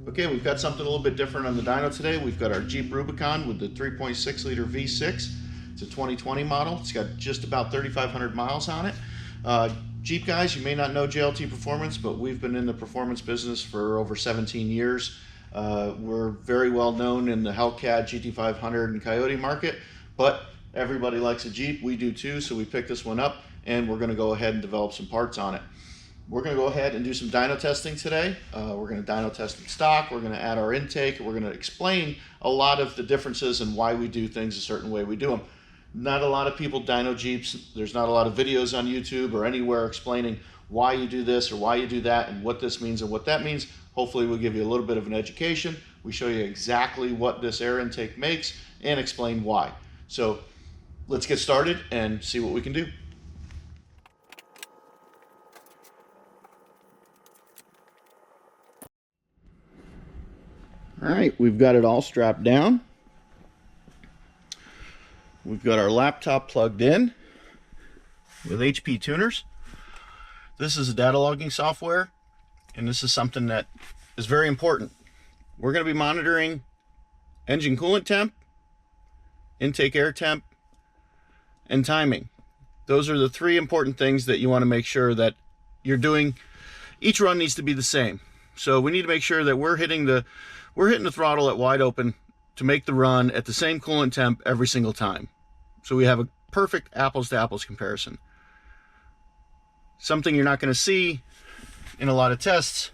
Okay, we've got something a little bit different on the dyno today. We've got our Jeep Rubicon with the 3.6 liter V6. It's a 2020 model. It's got just about 3,500 miles on it. Jeep guys, you may not know JLT Performance, but we've been in the performance business for over 17 years. We're very well known in the Hellcat, GT500 and Coyote market, but everybody likes a Jeep. We do too, so we picked this one up and we're going to go ahead and develop some parts on it. We're going to go ahead and do some dyno testing today. We're going to dyno test in stock. We're going to add our intake. We're going to explain a lot of the differences and why we do things a certain way we do them. Not a lot of people dyno Jeeps. There's not a lot of videos on YouTube or anywhere explaining why you do this or why you do that and what this means and what that means. Hopefully we'll give you a little bit of an education. We show you exactly what this air intake makes and explain why. So let's get started and see what we can do. All right, we've got it all strapped down. We've got our laptop plugged in with HP tuners. This is a data logging software, and this is something that is very important. We're going to be monitoring engine coolant temp, intake air temp, and timing. Those are the three important things that you want to make sure that you're doing. Each run needs to be the same. So we need to make sure that we're hitting the throttle at wide open to make the run at the same coolant temp every single time. So we have a perfect apples to apples comparison. Something you're not going to see in a lot of tests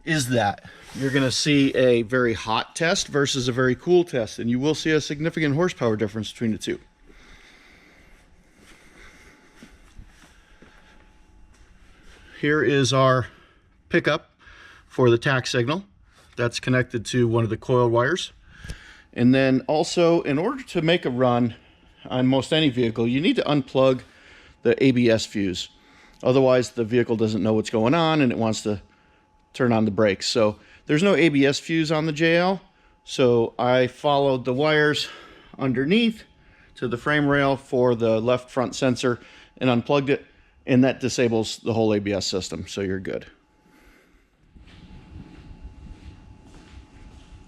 is that you're going to see a very hot test versus a very cool test, and you will see a significant horsepower difference between the two. Here is our pickup for the tach signal. That's connected to one of the coil wires. And then also, in order to make a run on most any vehicle, you need to unplug the ABS fuse. Otherwise, the vehicle doesn't know what's going on and it wants to turn on the brakes. So there's no ABS fuse on the JL. So I followed the wires underneath to the frame rail for the left front sensor and unplugged it, and that disables the whole ABS system, so you're good.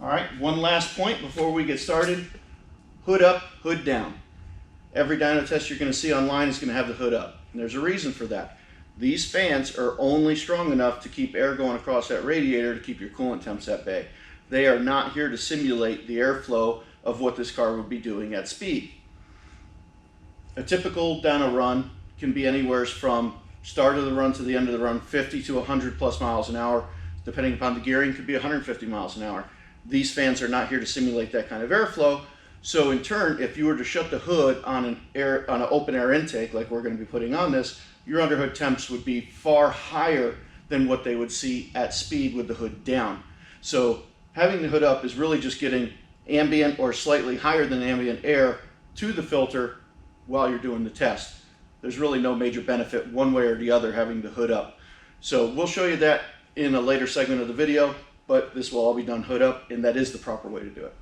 All right, one last point before we get started. Hood up, hood down. Every dyno test you're going to see online is going to have the hood up. And there's a reason for that. These fans are only strong enough to keep air going across that radiator to keep your coolant temps at bay. They are not here to simulate the airflow of what this car would be doing at speed. A typical dyno run can be anywhere from start of the run to the end of the run, 50 to 100 plus miles an hour. Depending upon the gearing, could be 150 miles an hour. These fans are not here to simulate that kind of airflow. So in turn, if you were to shut the hood on an open air intake, like we're going to be putting on this, your underhood temps would be far higher than what they would see at speed with the hood down. So having the hood up is really just getting ambient or slightly higher than ambient air to the filter while you're doing the test. There's really no major benefit one way or the other having the hood up. So we'll show you that in a later segment of the video, but this will all be done hood up, and that is the proper way to do it.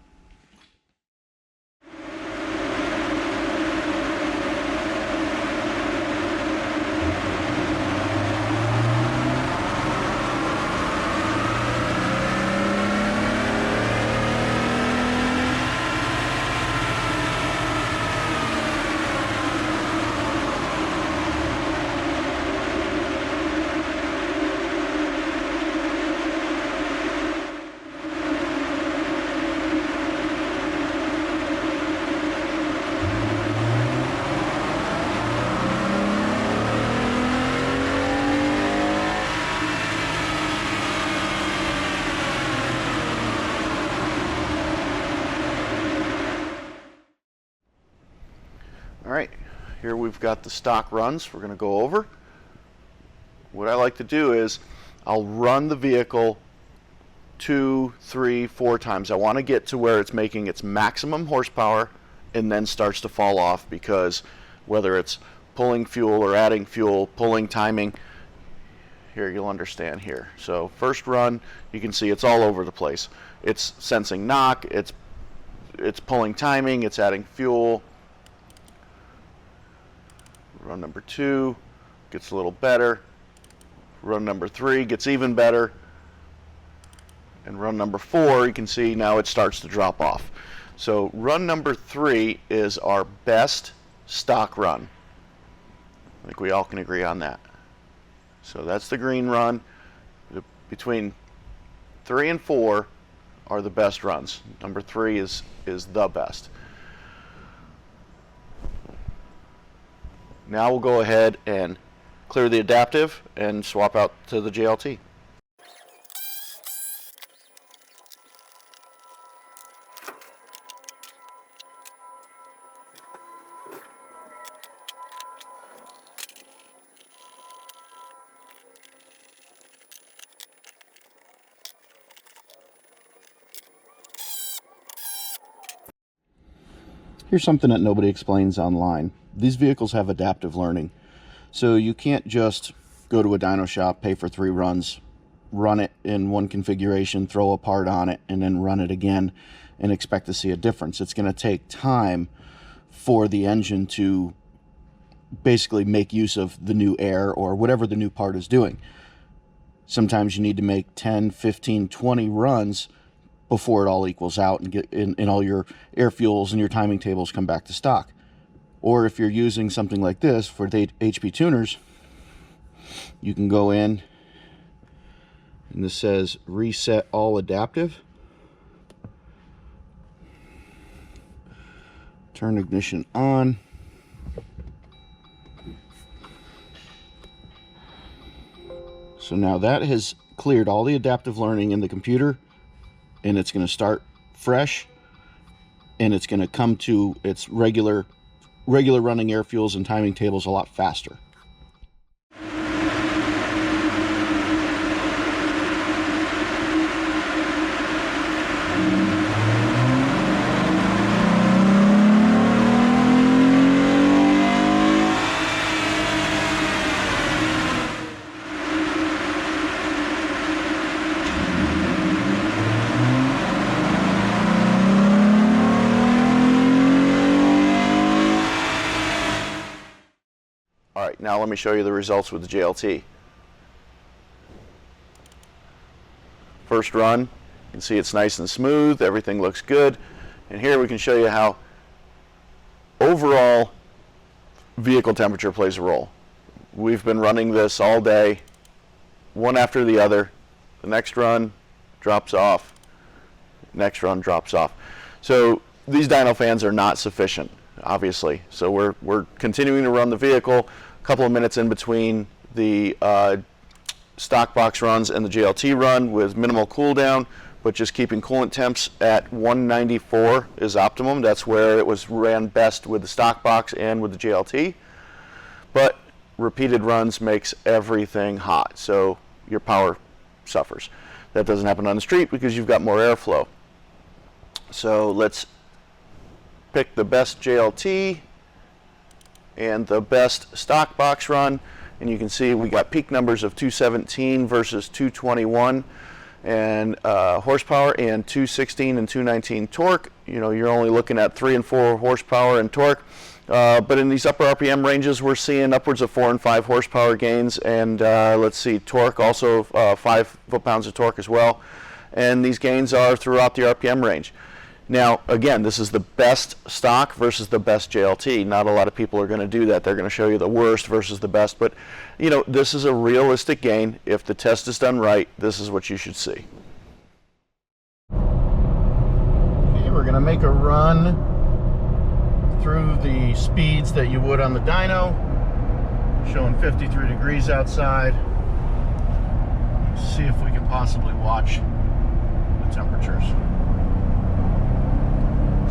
All right, here we've got the stock runs we're going to go over. What I like to do is I'll run the vehicle 2, 3, 4 times. I want to get to where it's making its maximum horsepower and then starts to fall off, because whether it's pulling fuel or adding fuel, pulling, timing, here you'll understand here. So first run, you can see it's all over the place. It's sensing knock, it's pulling timing, it's adding fuel. Run number 2 gets a little better. Run number 3 gets even better. and run number 4, you can see now it starts to drop off. So run number 3 is our best stock run. I think we all can agree on that. So that's the green run. Between 3 and 4 are the best runs. Number 3 is the best. Now we'll go ahead and clear the adaptive and swap out to the JLT. Here's something that nobody explains online. These vehicles have adaptive learning. So you can't just go to a dyno shop, pay for 3 runs, run it in one configuration, throw a part on it, and then run it again and expect to see a difference. It's going to take time for the engine to basically make use of the new air or whatever the new part is doing. Sometimes you need to make 10, 15, 20 runs before it all equals out and get in all your air fuels and your timing tables come back to stock. Or if you're using something like this for the HP tuners, you can go in and this says reset all adaptive. Turn ignition on. So now that has cleared all the adaptive learning in the computer, and it's going to start fresh, and it's going to come to its regular running air fuels and timing tables a lot faster. Alright, now let me show you the results with the JLT. First run, you can see it's nice and smooth, everything looks good. And here we can show you how overall vehicle temperature plays a role. We've been running this all day, one after the other. The next run drops off, next run drops off. So these dyno fans are not sufficient, obviously. So we're continuing to run the vehicle, a couple of minutes in between the stock box runs and the JLT run with minimal cool down, but just keeping coolant temps at 194 is optimum. That's where it was ran best with the stock box and with the JLT. But repeated runs makes everything hot, so your power suffers. That doesn't happen on the street because you've got more airflow. So let's pick the best JLT and the best stock box run, and you can see we got peak numbers of 217 versus 221 and horsepower, and 216 and 219 torque. You know, you're only looking at 3 and 4 horsepower and torque, but in these upper RPM ranges we're seeing upwards of 4 and 5 horsepower gains, and let's see, torque also 5 foot-pounds of torque as well, and these gains are throughout the RPM range. Now, again, this is the best stock versus the best JLT. Not a lot of people are going to do that. They're going to show you the worst versus the best. But, you know, this is a realistic gain. If the test is done right, this is what you should see. Okay, we're going to make a run through the speeds that you would on the dyno. Showing 53 degrees outside. See if we can possibly watch the temperatures.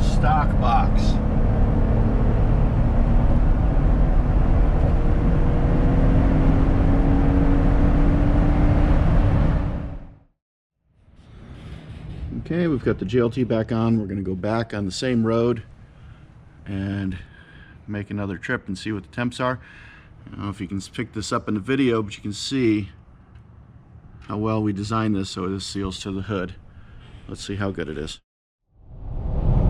Stock box. Okay, we've got the JLT back on. We're going to go back on the same road and make another trip and see what the temps are. I don't know if you can pick this up in the video, but you can see how well we designed this so this seals to the hood. Let's see how good it is.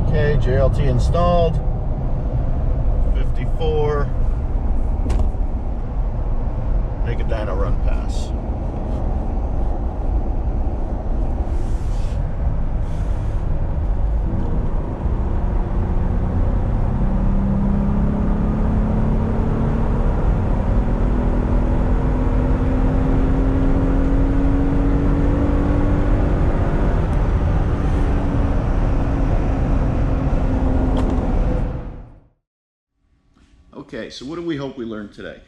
Okay, JLT installed, 54, make a dyno run pass. Okay, so what do we hope we learned today?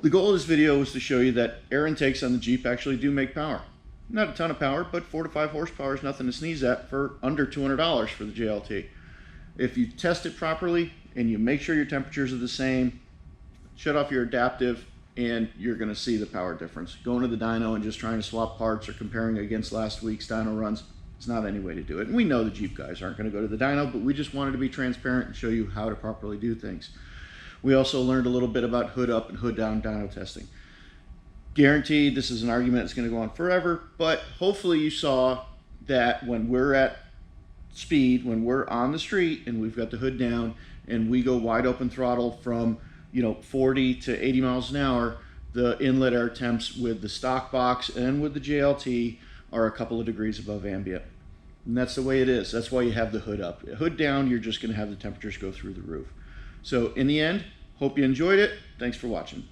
The goal of this video was to show you that air intakes on the Jeep actually do make power. Not a ton of power, but 4 to 5 horsepower is nothing to sneeze at for under $200 for the JLT. If you test it properly and you make sure your temperatures are the same, shut off your adaptive, and you're going to see the power difference. Going to the dyno and just trying to swap parts or comparing against last week's dyno runs, it's not any way to do it. And we know the Jeep guys aren't going to go to the dyno, but we just wanted to be transparent and show you how to properly do things. We also learned a little bit about hood up and hood down dyno testing. Guaranteed this is an argument that's going to go on forever, but hopefully you saw that when we're at speed, when we're on the street and we've got the hood down and we go wide open throttle from 40 to 80 miles an hour, the inlet air temps with the stock box and with the JLT are a couple of degrees above ambient. And that's the way it is. That's why you have the hood up. Hood down, you're just going to have the temperatures go through the roof. So in the end, hope you enjoyed it. Thanks for watching.